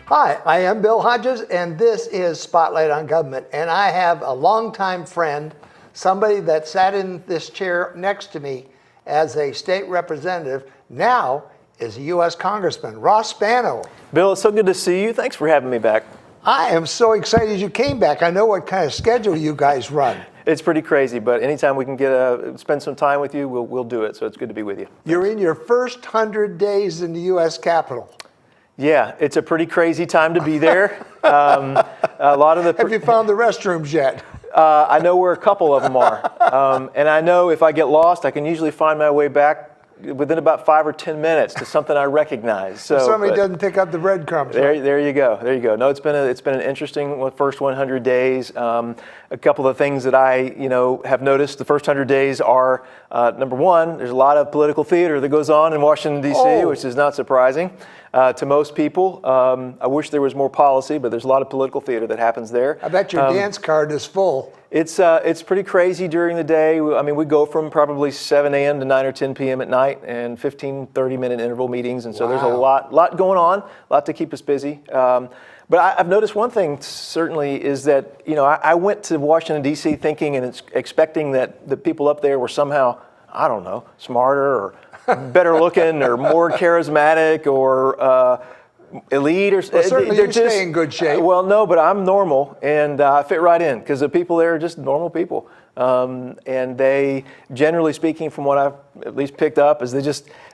Hi, I am Bill Hodges, and this is Spotlight on Government. And I have a longtime friend, somebody that sat in this chair next to me as a state representative, now is a U.S. Congressman, Ross Spano. Bill, it's so good to see you. Thanks for having me back. I am so excited you came back. I know what kind of schedule you guys run. It's pretty crazy, but anytime we can spend some time with you, we'll do it. So it's good to be with you. You're in your first 100 days in the U.S. Capitol. Yeah, it's a pretty crazy time to be there. A lot of the. Have you found the restrooms yet? I know where a couple of them are, and I know if I get lost, I can usually find my way back within about 5 or 10 minutes to something I recognize. So if somebody doesn't pick up the breadcrumbs. There you go. There you go. No, it's been an interesting first 100 days. A couple of things that I have noticed the first 100 days are number one, there's a lot of political theater that goes on in Washington D.C., which is not surprising to most people. I wish there was more policy, but there's a lot of political theater that happens there. I bet your dance card is full. It's pretty crazy during the day. I mean, we go from probably 7 a.m. to 9 or 10 p.m. at night, and 15, 30-minute interval meetings, and so there's a lot going on, a lot to keep us busy. But I've noticed one thing certainly is that I went to Washington D.C. thinking and expecting that the people up there were somehow, I don't know, smarter or better looking or more charismatic or elite, or certainly you stay in good shape. Well, no, but I'm normal, and I fit right in because the people there are just normal people, and they, generally speaking, from what I've at least picked up, is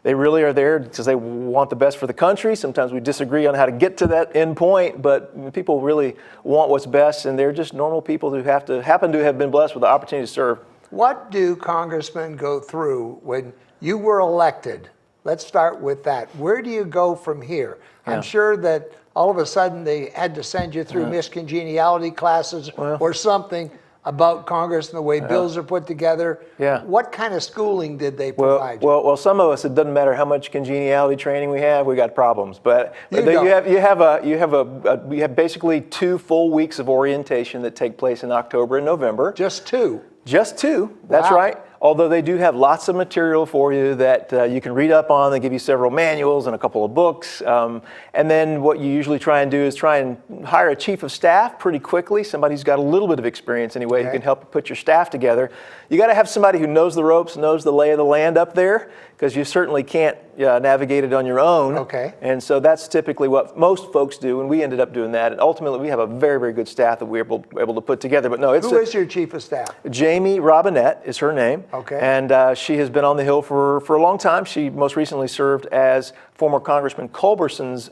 they really are there because they want the best for the country. Sometimes we disagree on how to get to that end point, but people really want what's best, and they're just normal people who happen to have been blessed with the opportunity to serve. What do congressmen go through when you were elected? Let's start with that. Where do you go from here? I'm sure that all of a sudden they had to send you through miscongeniality classes or something about Congress and the way bills are put together. Yeah. What kind of schooling did they provide you? Well, some of us, it doesn't matter how much congeniality training we got problems. But you have basically 2 full weeks of orientation that take place in October and November. Just 2? Just 2, that's right. Although they do have lots of material for you that you can read up on. They give you several manuals and a couple of books. And then what you usually try and do is try and hire a chief of staff pretty quickly, somebody who's got a little bit of experience anyway, who can help you put your staff together. You got to have somebody who knows the ropes, knows the lay of the land up there, because you certainly can't navigate it on your own. Okay. And so that's typically what most folks do, and we ended up doing that. And ultimately, we have a very, very good staff that we're able to put together. But no, Who is your chief of staff? Jamie Robinette is her name. Okay. And she has been on the Hill for a long time. She most recently served as former Congressman Culberson's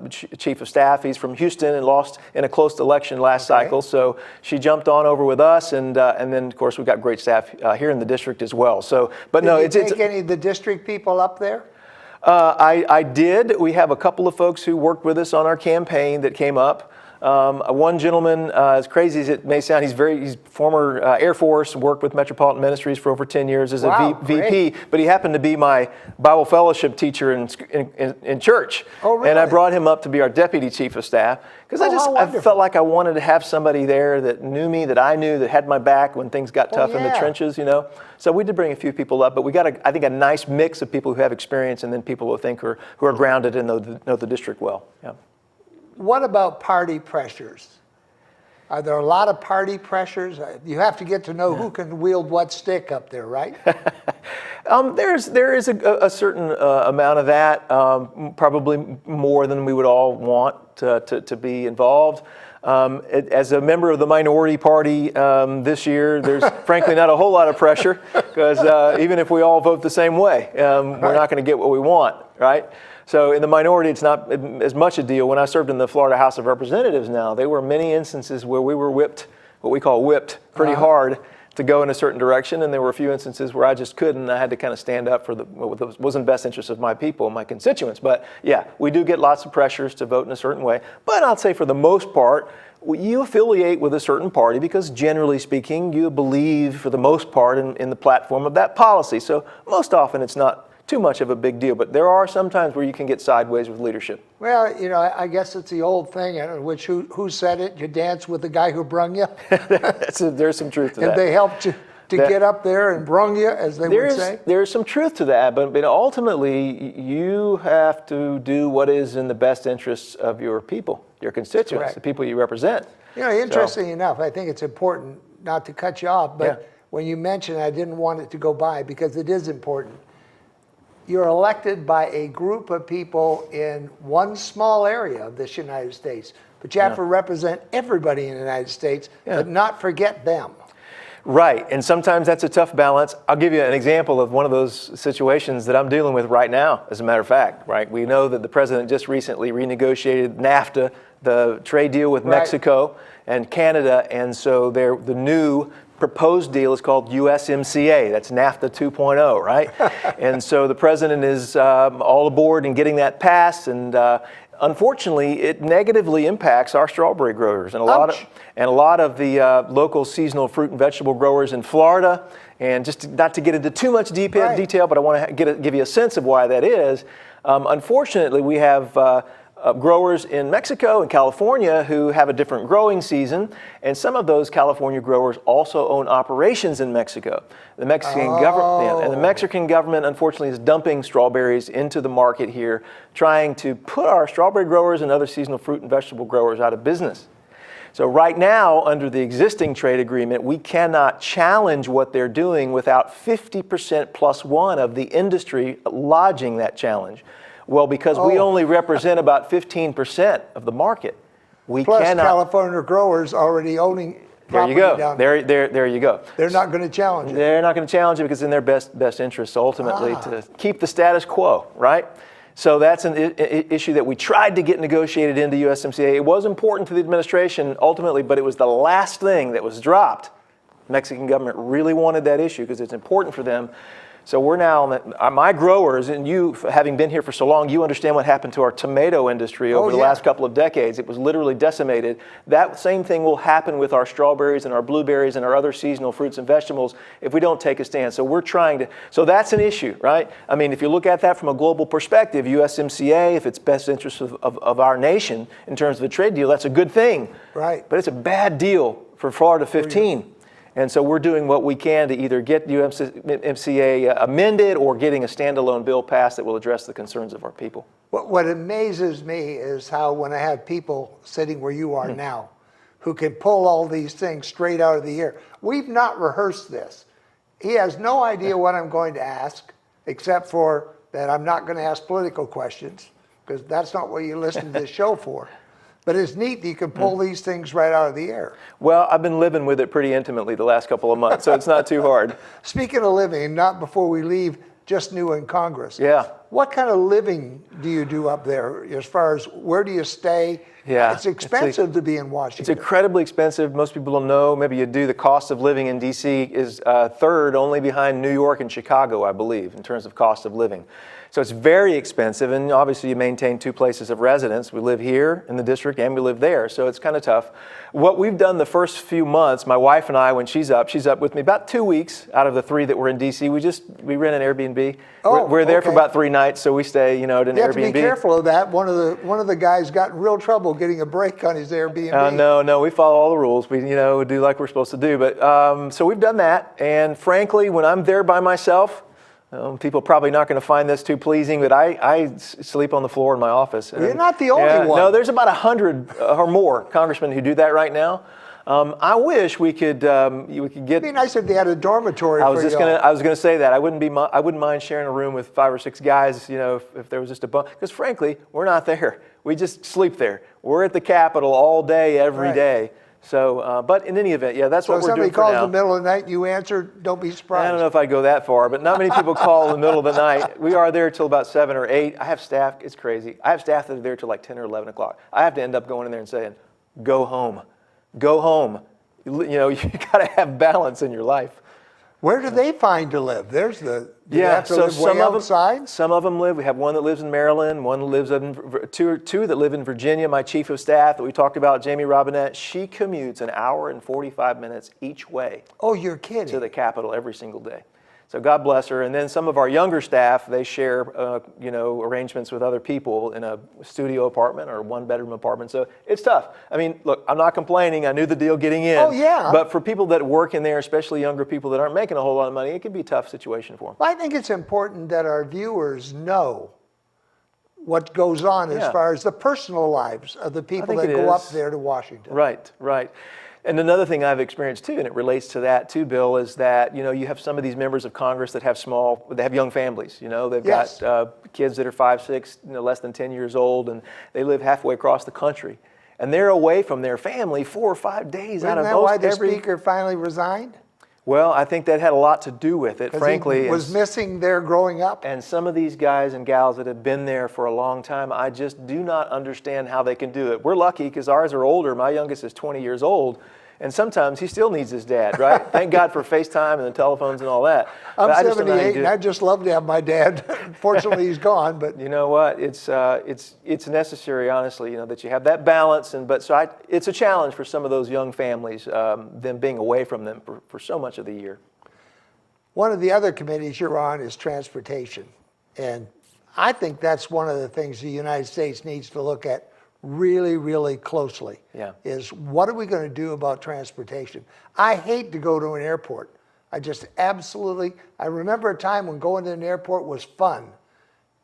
chief of staff. He's from Houston and lost in a close election last cycle. So she jumped on over with us, and then of course we've got great staff here in the district as well. So, but no, Did you take any of the district people up there? I did. We have a couple of folks who worked with us on our campaign that came up. One gentleman, as crazy as it may sound, he's former Air Force, worked with Metropolitan Ministries for over 10 years as a VP, but he happened to be my Bible fellowship teacher in church. Oh, really? And I brought him up to be our deputy chief of staff because I felt like I wanted to have somebody there that knew me, that I knew, that had my back when things got tough in the trenches, So we did bring a few people up, but we got, I think, a nice mix of people who have experience and then people who think who are grounded and know the district well. Yeah. What about party pressures? Are there a lot of party pressures? You have to get to know who can wield what stick up there, right? There is a certain amount of that, probably more than we would all want to be involved. As a member of the minority party this year, there's frankly not a whole lot of pressure because even if we all vote the same way, we're not going to get what we want, right? So in the minority, it's not as much a deal. When I served in the Florida House of Representatives now, there were many instances where we were whipped, what we call whipped, pretty hard to go in a certain direction, and there were a few instances where I just couldn't. I had to kind of stand up for what was in the best interest of my people, my constituents. But yeah, we do get lots of pressures to vote in a certain way. But I'll say for the most part, you affiliate with a certain party because generally speaking, you believe for the most part in the platform of that policy. So most often it's not too much of a big deal, but there are some times where you can get sideways with leadership. Well, I guess it's the old thing, which who said it? You dance with the guy who brung you. There's some truth to that. And they helped you to get up there and brung you, as they would say. There's some truth to that, but ultimately you have to do what is in the best interests of your people, your constituents, the people you represent. Interesting enough, I think it's important not to cut you off, but when you mentioned, I didn't want it to go by because it is important. You're elected by a group of people in one small area of this United States, but you have to represent everybody in the United States, but not forget them. Right, and sometimes that's a tough balance. I'll give you an example of one of those situations that I'm dealing with right now, as a matter of fact, right? We know that the president just recently renegotiated NAFTA, the trade deal with Mexico and Canada, and so the new proposed deal is called USMCA. That's NAFTA 2.0, right? And so the president is all aboard in getting that passed, and unfortunately, it negatively impacts our strawberry growers and a lot of the local seasonal fruit and vegetable growers in Florida. And just not to get into too much detail, but I want to give you a sense of why that is. Unfortunately, we have growers in Mexico and California who have a different growing season, and some of those California growers also own operations in Mexico. The Mexican government, unfortunately, is dumping strawberries into the market here, trying to put our strawberry growers and other seasonal fruit and vegetable growers out of business. So right now, under the existing trade agreement, we cannot challenge what they're doing without 50% plus one of the industry lodging that challenge. Well, because we only represent about 15% of the market, we Plus cannot. California growers already owning property down there. There you go. They're not going to challenge it. They're not going to challenge it because it's in their best interest ultimately to keep the status quo, right? So that's an issue that we tried to get negotiated into USMCA. It was important to the administration ultimately, but it was the last thing that was dropped. The Mexican government really wanted that issue because it's important for them. So we're now, my growers, and you, having been here for so long, you understand what happened to our tomato industry over the last couple of decades. It was literally decimated. That same thing will happen with our strawberries and our blueberries and our other seasonal fruits and vegetables if we don't take a stand. So we're trying to, so that's an issue, right? I mean, if you look at that from a global perspective, USMCA, if it's best interest of our nation in terms of a trade deal, that's a good thing. Right. But it's a bad deal for Florida 15. And so we're doing what we can to either get USMCA amended or getting a standalone bill passed that will address the concerns of our people. What amazes me is how when I have people sitting where you are now who can pull all these things straight out of the air. We've not rehearsed this. He has no idea what I'm going to ask, except for that I'm not going to ask political questions, because that's not what you listen to this show for. But it's neat that you can pull these things right out of the air. Well, I've been living with it pretty intimately the last couple of months, so it's not too hard. Speaking of living, not before we leave, just new in Congress. Yeah. What kind of living do you do up there as far as where do you stay? Yeah. It's expensive to be in Washington. It's incredibly expensive. Most people don't know. Maybe you do. The cost of living in D.C. is third only behind New York and Chicago, I believe, in terms of cost of living. So it's very expensive, and obviously you maintain two places of residence. We live here in the district and we live there, so it's kind of tough. What we've done the first few months, my wife and I, when she's up with me about 2 weeks out of the 3 that were in D.C. We rent an Airbnb. We're there for about 3 nights, so we stay, at an Airbnb. You have to be careful of that. One of the guys got in real trouble getting a break on his Airbnb. No, we follow all the rules. We, do like we're supposed to do. But so we've done that, and frankly, when I'm there by myself, people are probably not going to find this too pleasing, but I sleep on the floor in my office. You're not the only one. No, there's about 100 or more congressmen who do that right now. I wish we could get. It'd be nice if they had a dormitory. I was going to say that I wouldn't mind sharing a room with 5 or 6 guys. If there was just a bunch. Because frankly, we're not there. We just sleep there. We're at the Capitol all day, every day. So, but in any event, that's what we're doing for now. So if somebody calls in the middle of the night, you answer, don't be surprised. I don't know if I'd go that far, but not many people call in the middle of the night. We are there till about 7 or 8. I have staff, it's crazy. I have staff that are there till like 10 or 11 o'clock. I have to end up going in there and saying, go home. Go home. You got to have balance in your life. Where do they find to live? There's do they have to so live way outside? Some of them live. We have one that lives in Maryland, one that lives in two that live in Virginia. My chief of staff that we talked about, Jamie Robinette, she commutes an hour and 45 minutes each way Oh, you're kidding. to the Capitol every single day. So God bless her. And then some of our younger staff, they share, arrangements with other people in a studio apartment or one-bedroom apartment. So it's tough. I mean, look, I'm not complaining. I knew the deal getting in. Oh, yeah. But for people that work in there, especially younger people that aren't making a whole lot of money, it can be a tough situation for them. Well, I think it's important that our viewers know what goes on as Yeah. far as the personal lives of the people think that it go up is. there to Washington. Right, right. And another thing I've experienced too, and it relates to that too, Bill, is that you have some of these members of Congress that have young families. They've Yes. got kids that are 5, 6, less than 10 years old, and they live halfway across the country, and they're away from their family 4 or 5 days out Isn't of that why most the every. speaker finally resigned? Well, I think that had a lot to do with it, 'Cause frankly. he was missing their growing up. And some of these guys and gals that have been there for a long time, I just do not understand how they can do it. We're lucky because ours are older. My youngest is 20 years old. And sometimes he still needs his dad, right? Thank God for FaceTime and the telephones and all that. I'm But I just don't know how you 78, do and it. I'd just love to have my dad. Fortunately, he's gone, but You know what? It's necessary, honestly. That you have that balance. It's a challenge for some of those young families, them being away from them for so much of the year. one of the other committees you're on is transportation. And I think that's one of the things the United States needs to look at really, really closely. Yeah. Is what are we going to do about transportation? I hate to go to an airport. I remember a time when going to an airport was fun.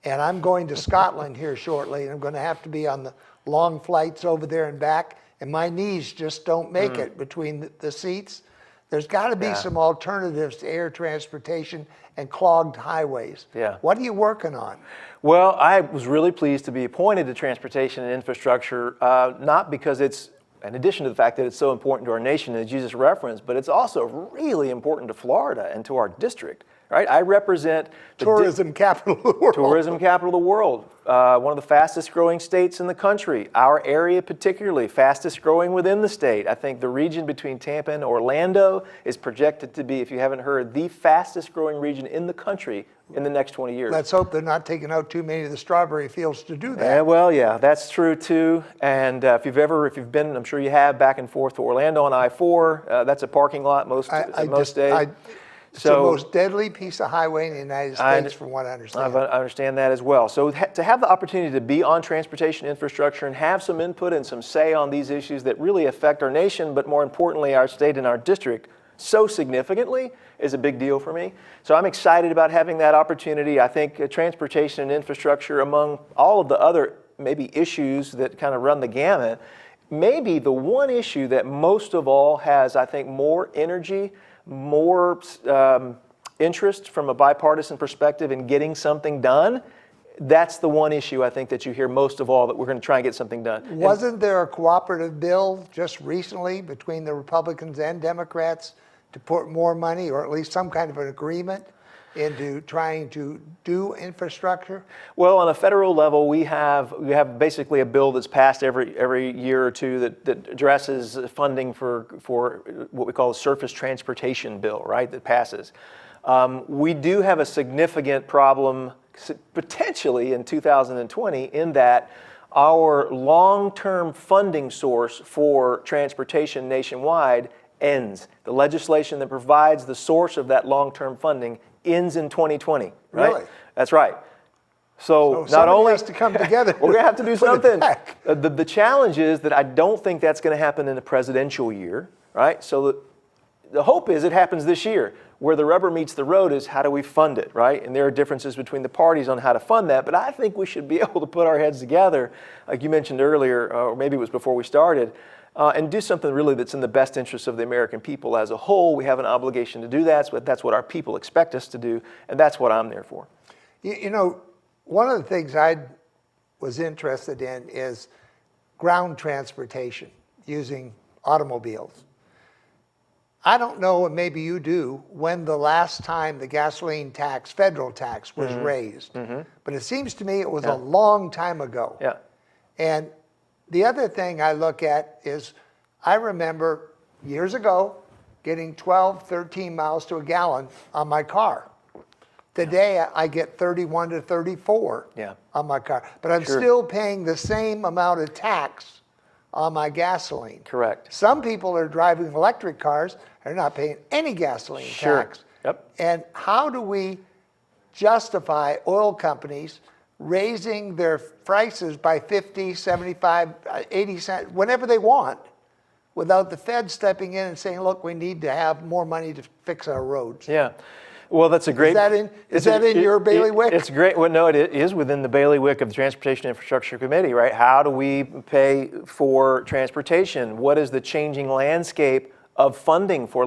And I'm going to Scotland here shortly, and I'm going to have to be on the long flights over there and back, and my knees just don't make it between the seats. There's got to be Yeah. some alternatives to air transportation and clogged highways. Yeah. What are you working on? Well, I was really pleased to be appointed to Transportation and Infrastructure, not because it's, in addition to the fact that it's so important to our nation, as Jesus referenced, but it's also really important to Florida and to our district, right? I represent the Tourism capital of the world. tourism capital of the world, one of the fastest growing states in the country. Our area particularly, fastest growing within the state. I think the region between Tampa and Orlando is projected to be, if you haven't heard, the fastest growing region in the country in the next 20 years. Let's hope they're not taking out too many of the strawberry fields to do that. Yeah, that's true too. And if you've been, I'm sure you have, back and forth to Orlando on I-4, that's a parking lot most days. It's the most deadly piece of highway in the United States, from what I understand. I understand that as well. So to have the opportunity to be on transportation infrastructure and have some input and some say on these issues that really affect our nation, but more importantly, our state and our district so significantly is a big deal for me. So I'm excited about having that opportunity. I think transportation and infrastructure, among all of the other maybe issues that kind of run the gamut, maybe the one issue that most of all has, I think, more energy, more interest from a bipartisan perspective in getting something done. That's the one issue I think that you hear most of all, that we're going to try and get something done. Wasn't there a cooperative bill just recently between the Republicans and Democrats to put more money, or at least some kind of an agreement, into trying to do infrastructure? Well, on a federal level, we have basically a bill that's passed every year or two that addresses funding for what we call a surface transportation bill, right? That passes. We do have a significant problem potentially in 2020 in that our long-term funding source for transportation nationwide ends. The legislation that provides the source of that long-term funding ends in 2020, right? Really? That's right. So not somebody only has to come together. we're going to have to do put it something. back. The challenge is that I don't think that's going to happen in a presidential year, right? So the hope is it happens this year. Where the rubber meets the road is how do we fund it, right? And there are differences between the parties on how to fund that, but I think we should be able to put our heads together, like you mentioned earlier, or maybe it was before we started, and do something really that's in the best interest of the American people as a whole. We have an obligation to do that. That's what our people expect us to do, and that's what I'm there for. You know, one of the things I was interested in is ground transportation using automobiles. I don't know, and maybe you do, when the last time the gasoline tax, federal tax, was raised. But it seems to me it was a long time ago. Yeah. And the other thing I look at is, I remember years ago, getting 12, 13 miles to a gallon on my car. Today, I get 31 to 34 on my car. But I'm still paying the same amount of tax on my gasoline. Correct. Some people are driving electric cars, are not paying any gasoline tax. Yep. And how do we justify oil companies raising their prices by 50, 75, 80 cents, whenever they want, without the Fed stepping in and saying, look, we need to have more money to fix our roads? Yeah. Well, that's a great. Is that in your bailiwick? It's great. Well, no, it is within the bailiwick of the Transportation Infrastructure Committee, right? How do we pay for transportation? What is the changing landscape of funding for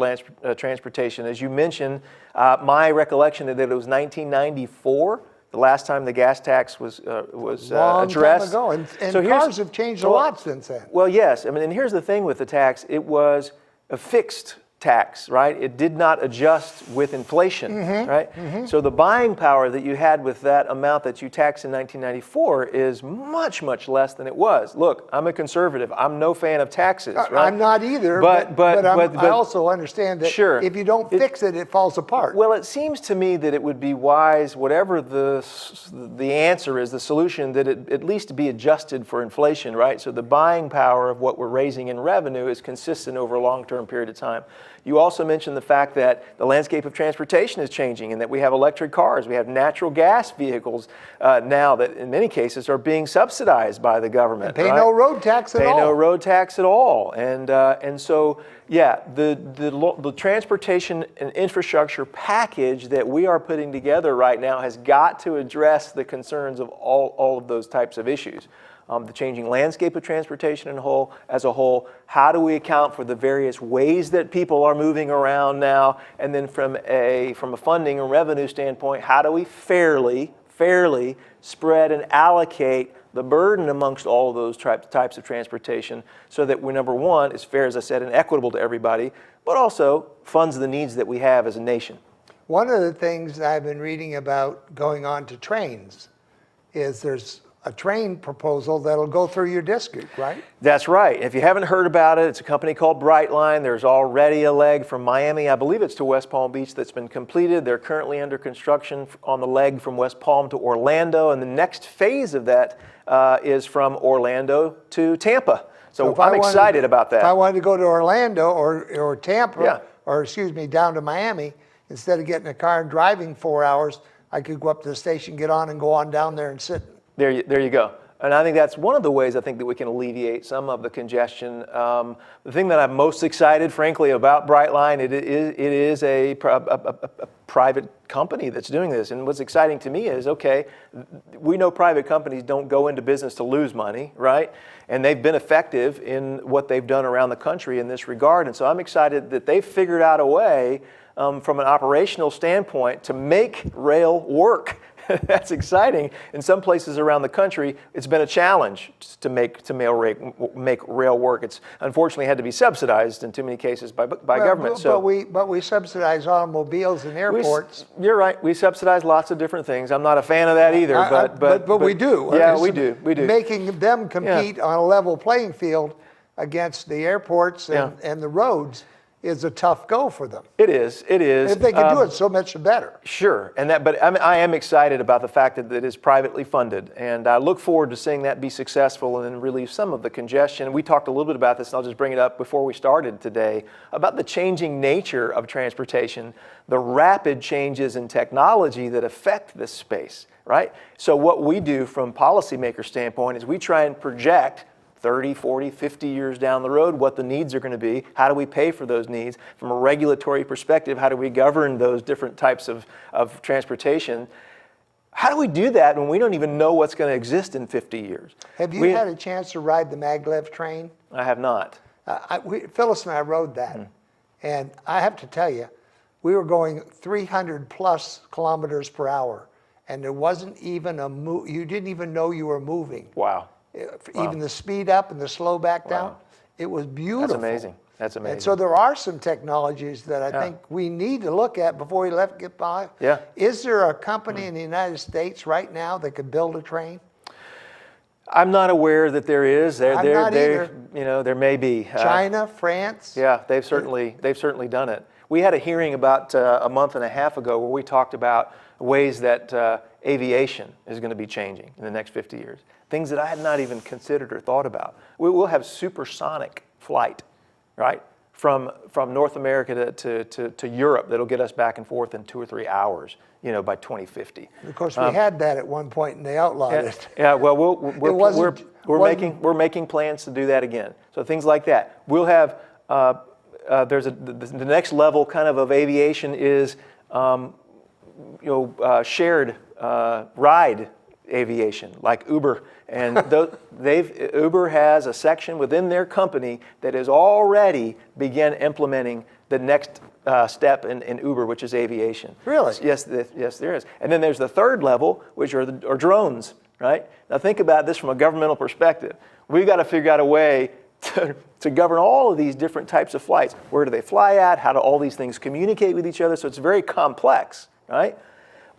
transportation? As you mentioned, my recollection is that it was 1994. The last time the gas tax was addressed. Long time ago, and so cars have changed a lot since then. Well, yes. I mean, and here's the thing with the tax: it was a fixed tax, right? It did not adjust with inflation, right? So the buying power that you had with that amount that you taxed in 1994 is much, much less than it was. Look, I'm a conservative. I'm no fan of taxes, right? I'm not either, but I also understand that if you don't fix it, it falls apart. Well, it seems to me that it would be wise, whatever the answer is, the solution, that it at least be adjusted for inflation, right? So the buying power of what we're raising in revenue is consistent over a long-term period of time. You also mentioned the fact that the landscape of transportation is changing and that we have electric cars, we have natural gas vehicles now that in many cases are being subsidized by the government. And pay no road tax at all. Pay no road tax at all. And so, yeah, the transportation and infrastructure package that we are putting together right now has got to address the concerns of all of those types of issues. The changing landscape of transportation as a whole, how do we account for the various ways that people are moving around now, and then from a funding and revenue standpoint, how do we fairly spread and allocate the burden amongst all of those types of transportation so that we're, number one, is fair, as I said, and equitable to everybody, but also funds the needs that we have as a nation. One of the things I've been reading about going on to trains is there's a train proposal that'll go through your district, right? That's right. If you haven't heard about it, it's a company called Brightline. There's already a leg from Miami, I believe it's to West Palm Beach, that's been completed. They're currently under construction on the leg from West Palm to Orlando, and the next phase of that is from Orlando to Tampa. So I'm excited about that. If I wanted to go to Orlando or Tampa, or excuse me, down to Miami, instead of getting a car and driving 4 hours, I could go up to the station, get on, and go on down there and sit. There you go. And I think that's one of the ways I think that we can alleviate some of the congestion. The thing that I'm most excited, frankly, about Brightline, it is a private company that's doing this. And what's exciting to me is, okay, we know private companies don't go into business to lose money, right? And they've been effective in what they've done around the country in this regard. And so I'm excited that they've figured out a way from an operational standpoint to make rail work. That's exciting. In some places around the country, it's been a challenge to make rail work. It's unfortunately had to be subsidized in too many cases by government. But we subsidize automobiles and airports. You're right. We subsidize lots of different things. I'm not a fan of that either. But we do. Yeah, we do. Making them compete on a level playing field against the airports and the roads is a tough go for them. It is. If they can do it, so much better. Sure, but I am excited about the fact that it is privately funded, and I look forward to seeing that be successful and relieve some of the congestion. We talked a little bit about this, and I'll just bring it up before we started today, about the changing nature of transportation, the rapid changes in technology that affect this space, right? So what we do from policymaker standpoint is we try and project 30, 40, 50 years down the road, what the needs are going to be, how do we pay for those needs? From a regulatory perspective, how do we govern those different types of transportation? How do we do that when we don't even know what's going to exist in 50 years? Have you had a chance to ride the maglev train? I have not. Phyllis and I rode that, and I have to tell you, we were going 300 plus kilometers per hour, and there wasn't even you didn't even know you were moving. Wow. Even the speed up and the slow back down, it was beautiful. That's amazing. That's amazing. And so there are some technologies that I think we need to look at before we get by. Yeah. Is there a company in the United States right now that could build a train? I'm not aware that there is. I'm not either. You know, there may be. China, France? Yeah, they've certainly done it. We had a hearing about a month and a half ago where we talked about ways that aviation is going to be changing in the next 50 years. Things that I had not even considered or thought about. We will have supersonic flight, right? From North America to Europe that'll get us back and forth in 2 or 3 hours, you know, by 2050. Of course, we had that at one point and they outlawed it. Yeah, well, we're making plans to do that again. So things like that. We'll have, the next level kind of aviation is, shared ride aviation, like Uber. And Uber has a section within their company that has already begun implementing the next step in Uber, which is aviation. Really? Yes, there is. And then there's the third level, which are drones, right? Now think about this from a governmental perspective. We've got to figure out a way to govern all of these different types of flights. Where do they fly at? How do all these things communicate with each other? So it's very complex, right?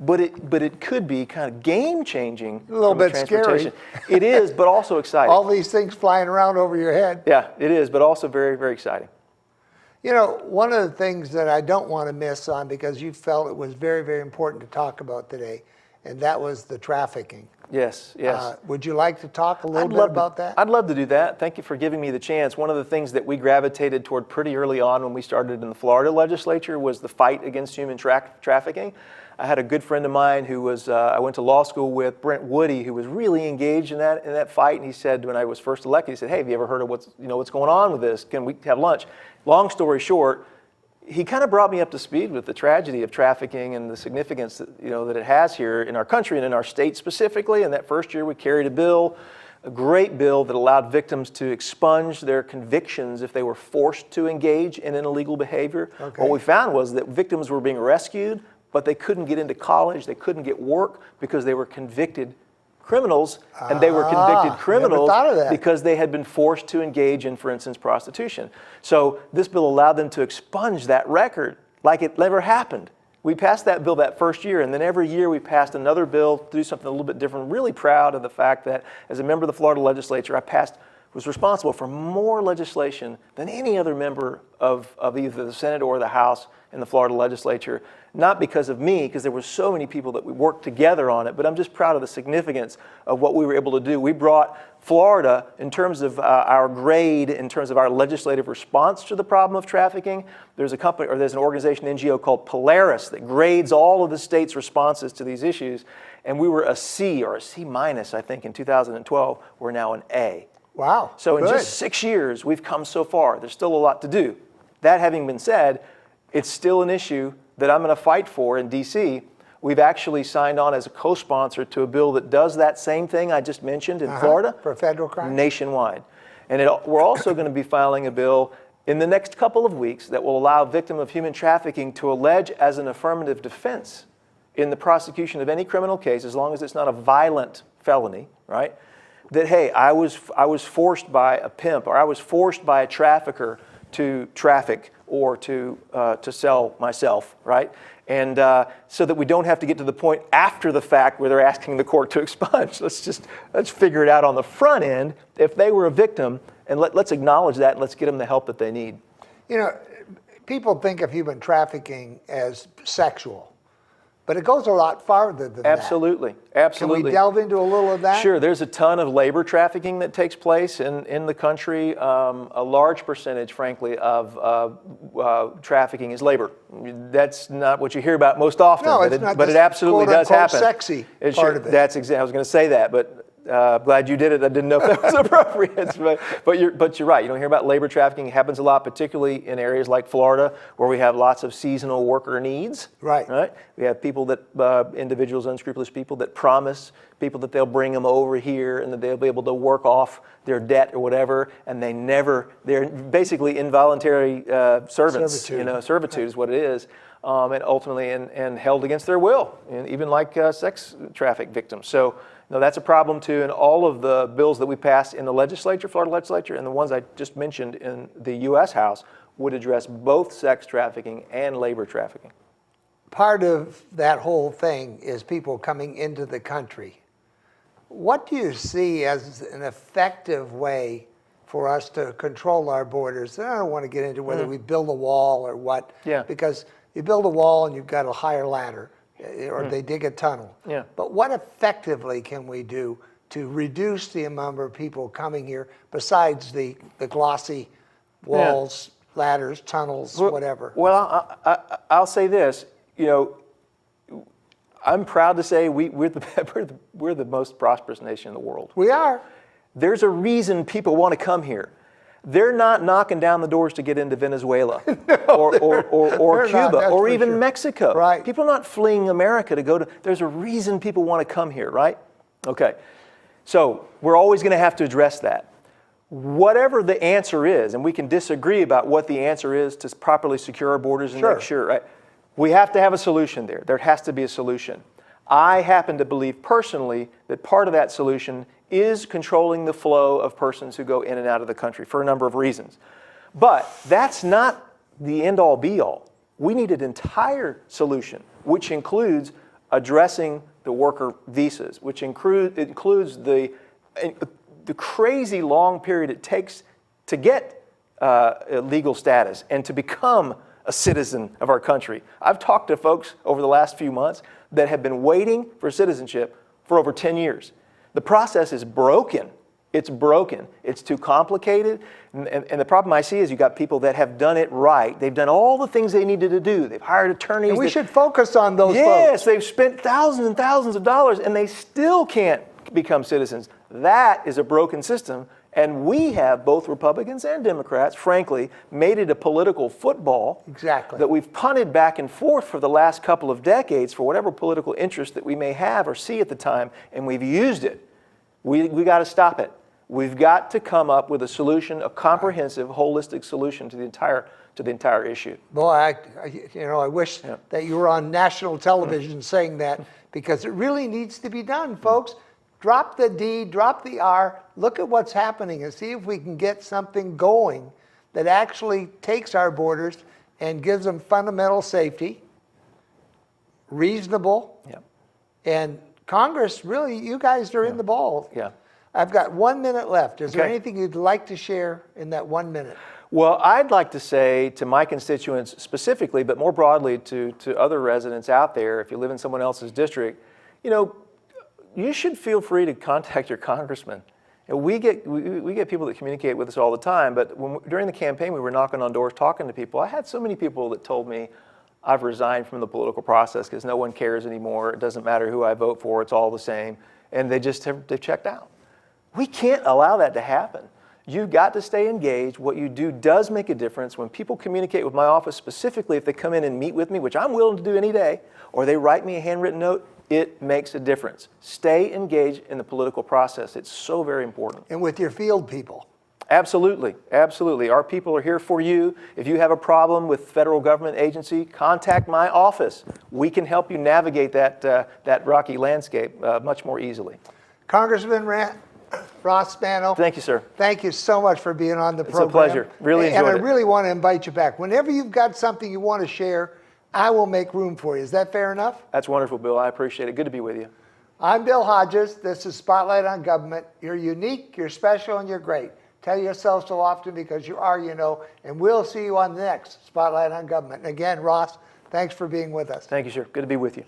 But it could be kind of game-changing. A little bit scary. It is, but also exciting. All these things flying around over your head. Yeah, it is, but also very, very exciting. You know, one of the things that I don't want to miss on, because you felt it was very, very important to talk about today, and that was the trafficking. Yes. Would you like to talk a little bit about that? I'd love to do that. Thank you for giving me the chance. One of the things that we gravitated toward pretty early on when we started in the Florida legislature was the fight against human trafficking. I had a good friend of mine who was, I went to law school with, Brent Woody, who was really engaged in that fight. And he said, when I was first elected, he said, hey, have you ever heard of what's going on with this? Can we have lunch? Long story short, he kind of brought me up to speed with the tragedy of trafficking and the significance that it has here in our country and in our state specifically. And that first year we carried a great bill that allowed victims to expunge their convictions if they were forced to engage in an illegal behavior. Okay. What we found was that victims were being rescued, but they couldn't get into college, they couldn't get work because they were convicted criminals, and they were convicted criminals because they had been forced to engage in, for instance, prostitution. So this bill allowed them to expunge that record like it never happened. We passed that bill that first year, and then every year we passed another bill to do something a little bit different. I'm really proud of the fact that as a member of the Florida legislature, was responsible for more legislation than any other member of either the Senate or the House in the Florida legislature. Not because of me, because there were so many people that we worked together on it, but I'm just proud of the significance of what we were able to do. We brought Florida, in terms of our grade, in terms of our legislative response to the problem of trafficking. There's an organization, NGO called Polaris, that grades all of the state's responses to these issues. And we were a C or a C minus, I think, in 2012. We're now an A. Wow. So in just 6 years, we've come so far. There's still a lot to do. That having been said, it's still an issue that I'm going to fight for in D.C. We've actually signed on as a co-sponsor to a bill that does that same thing I just mentioned in Florida. For federal crime? Nationwide. And we're also going to be filing a bill in the next couple of weeks that will allow victims of human trafficking to allege as an affirmative defense in the prosecution of any criminal case, as long as it's not a violent felony, right? That, hey, I was forced by a pimp, or I was forced by a trafficker to traffic or to sell myself, right? And so that we don't have to get to the point after the fact where they're asking the court to expunge. Let's figure it out on the front end if they were a victim, and let's acknowledge that, and let's get them the help that they need. You know, people think of human trafficking as sexual, but it goes a lot farther than that. Absolutely. Can we delve into a little of that? Sure. There's a ton of labor trafficking that takes place in the country. A large percentage, frankly, of trafficking is labor. That's not what you hear about most often, no, it's not, but it absolutely does happen. Sexy part of it. That's exactly. I was going to say that, but glad you did it. I didn't know if that was appropriate. But you're right. You don't hear about labor trafficking. It happens a lot, particularly in areas like Florida, where we have lots of seasonal worker needs. Right. We have people that, individuals, unscrupulous people that promise people that they'll bring them over here and that they'll be able to work off their debt or whatever, and they're basically involuntary servants. Servitude is what it is. And ultimately and held against their will, and even like sex traffic victims. So that's a problem too. And all of the bills that we passed in the legislature, Florida legislature, and the ones I just mentioned in the U.S. House would address both sex trafficking and labor trafficking. Part of that whole thing is people coming into the country. What do you see as an effective way for us to control our borders? And I don't want to get into whether we build a wall or what, Yeah. because you build a wall and you've got a higher ladder, or they dig a tunnel. Yeah. But what effectively can we do to reduce the number of people coming here besides the glossy walls, ladders, tunnels, whatever? Well, I'll say this. You know, I'm proud to say we're the most prosperous nation in the world. We are. There's a reason people want to come here. They're not knocking down the doors to get into Venezuela or Cuba or even Mexico. Right. People are not fleeing America to go to. There's a reason people want to come here, right? Okay. So we're always going to have to address that. Whatever the answer is, and we can disagree about what the answer is to properly secure our borders and make sure, right? We have to have a solution there. There has to be a solution. I happen to believe personally that part of that solution is controlling the flow of persons who go in and out of the country for a number of reasons. But that's not the end-all be-all. We need an entire solution, which includes addressing the worker visas, which includes the crazy long period it takes to get legal status and to become a citizen of our country. I've talked to folks over the last few months that have been waiting for citizenship for over 10 years. The process is broken. It's broken. It's too complicated. And the problem I see is you've got people that have done it right. They've done all the things they needed to do. They've hired attorneys. And we should focus on those folks. Yes, they've spent thousands and thousands of dollars and they still can't become citizens. That is a broken system. And we have, both Republicans and Democrats, frankly, made it a political football that we've punted back and forth for the last couple of decades for whatever political interest that we may have or see at the time, and we've used it. We got to stop it. We've got to come up with a solution, a comprehensive, holistic solution to the entire issue. Boy, I wish that you were on national television saying that, because it really needs to be done, folks. Drop the D, drop the R, look at what's happening and see if we can get something going that actually takes our borders and gives them fundamental safety, reasonable, and Congress, really, you guys are in the ball. Yeah. I've got 1 minute left. Is there anything you'd like to share in that 1 minute? Well, I'd like to say to my constituents specifically, but more broadly to other residents out there, if you live in someone else's district, you should feel free to contact your congressman. And we get people that communicate with us all the time, but during the campaign, we were knocking on doors, talking to people. I had so many people that told me, I've resigned from the political process because no one cares anymore. It doesn't matter who I vote for. It's all the same. And they've checked out. We can't allow that to happen. You've got to stay engaged. What you do does make a difference. When people communicate with my office, specifically if they come in and meet with me, which I'm willing to do any day, or they write me a handwritten note, it makes a difference. Stay engaged in the political process. It's so very important. And with your field people. Absolutely, absolutely. Our people are here for you. If you have a problem with federal government agency, contact my office. We can help you navigate that rocky landscape much more easily. Congressman Ross Spano. Thank you, sir. Thank you so much for being on the program. It's a pleasure. Really enjoyed it. And I really want to invite you back. Whenever you've got something you want to share, I will make room for you. Is that fair enough? That's wonderful, Bill. I appreciate it. Good to be with you. I'm Bill Hodges. This is Spotlight on Government. You're unique, you're special, and you're great. Tell yourself so often because you are, and we'll see you on the next Spotlight on Government. And again, Ross, thanks for being with us. Thank you, sir. Good to be with you.